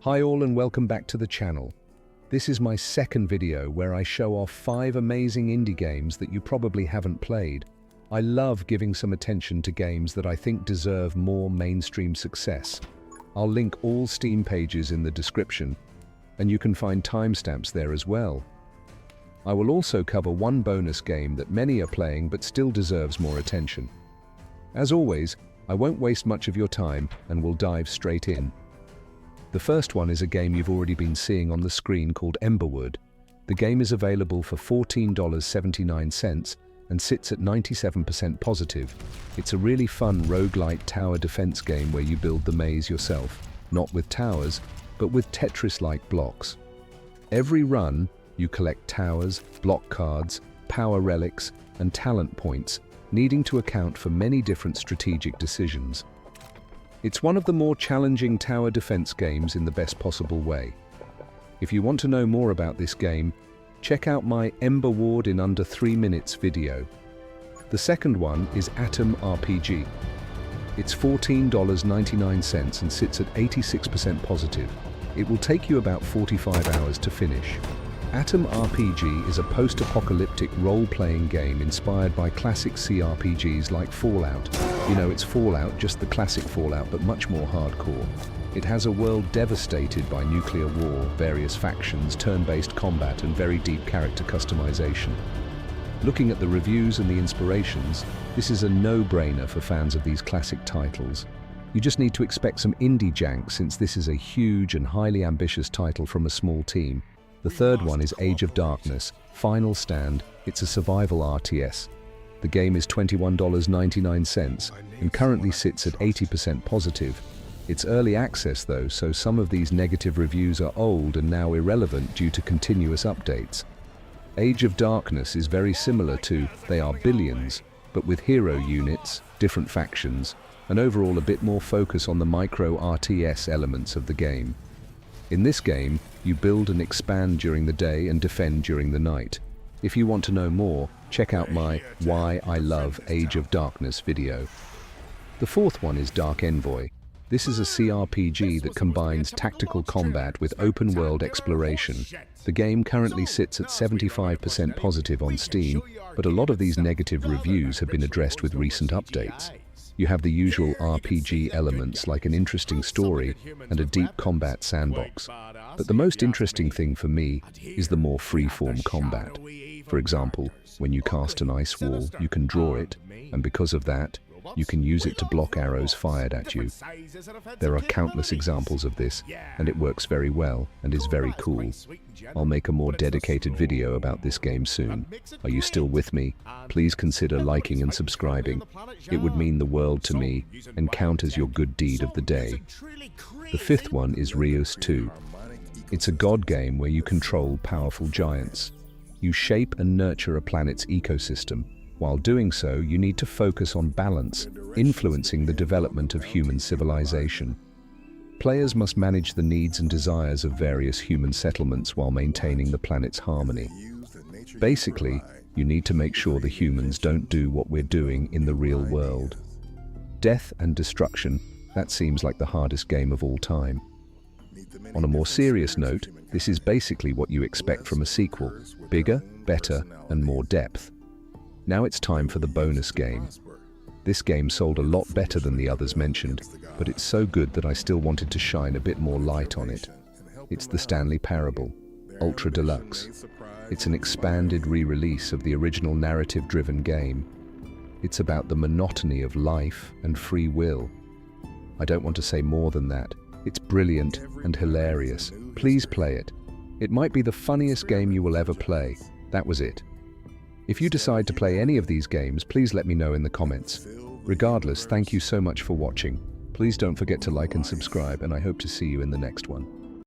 Hi all and welcome back to the channel. This is my second video where I show off 5 amazing indie games that you probably haven't played. I love giving some attention to games that I think deserve more mainstream success. I'll link all Steam pages in the description, and you can find timestamps there as well. I will also cover one bonus game that many are playing but still deserves more attention. As always, I won't waste much of your time and will dive straight in. The first one is a game you've already been seeing on the screen called Emberwood. The game is available for $14.79 and sits at 97% positive. It's a really fun roguelite tower defense game where you build the maze yourself, not with towers, but with Tetris-like blocks. Every run, you collect towers, block cards, power relics, and talent points, needing to account for many different strategic decisions. It's one of the more challenging tower defense games in the best possible way. If you want to know more about this game, check out my Emberwood in under 3 minutes video. The second one is Atom RPG. It's $14.99 and sits at 86% positive. It will take you about 45 hours to finish. Atom RPG is a post-apocalyptic role-playing game inspired by classic CRPGs like Fallout. You know, it's Fallout, just the classic Fallout, but much more hardcore. It has a world devastated by nuclear war, various factions, turn-based combat, and very deep character customization. Looking at the reviews and the inspirations, this is a no-brainer for fans of these classic titles. You just need to expect some indie jank since this is a huge and highly ambitious title from a small team. The third one is Age of Darkness, Final Stand. It's a survival RTS. The game is $21.99 and currently sits at 80% positive. It's early access though, so some of these negative reviews are old and now irrelevant due to continuous updates. Age of Darkness is very similar to They Are Billions, but with hero units, different factions, and overall a bit more focus on the micro RTS elements of the game. In this game, you build and expand during the day and defend during the night. If you want to know more, check out my Why I Love Age of Darkness video. The fourth one is Dark Envoy. This is a CRPG that combines tactical combat with open-world exploration. The game currently sits at 75% positive on Steam, but a lot of these negative reviews have been addressed with recent updates. You have the usual RPG elements like an interesting story and a deep combat sandbox. But the most interesting thing for me is the more free-form combat. For example, when you cast an ice wall, you can draw it, and because of that, you can use it to block arrows fired at you. There are countless examples of this, and it works very well and is very cool. I'll make a more dedicated video about this game soon. Are you still with me? Please consider liking and subscribing. It would mean the world to me and count as your good deed of the day. The fifth one is Rios 2. It's a god game where you control powerful giants. You shape and nurture a planet's ecosystem. While doing so, you need to focus on balance, influencing the development of human civilization. Players must manage the needs and desires of various human settlements while maintaining the planet's harmony. Basically, you need to make sure the humans don't do what we're doing in the real world. Death and destruction, that seems like the hardest game of all time. On a more serious note, this is basically what you expect from a sequel: bigger, better, and more depth. Now it's time for the bonus game. This game sold a lot better than the others mentioned, but it's so good that I still wanted to shine a bit more light on it. It's the Stanley Parable, Ultra Deluxe. It's an expanded re-release of the original narrative-driven game. It's about the monotony of life and free will. I don't want to say more than that. It's brilliant and hilarious. Please play it. It might be the funniest game you will ever play. That was it. If you decide to play any of these games, please let me know in the comments. Regardless, thank you so much for watching. Please don't forget to like and subscribe, and I hope to see you in the next one.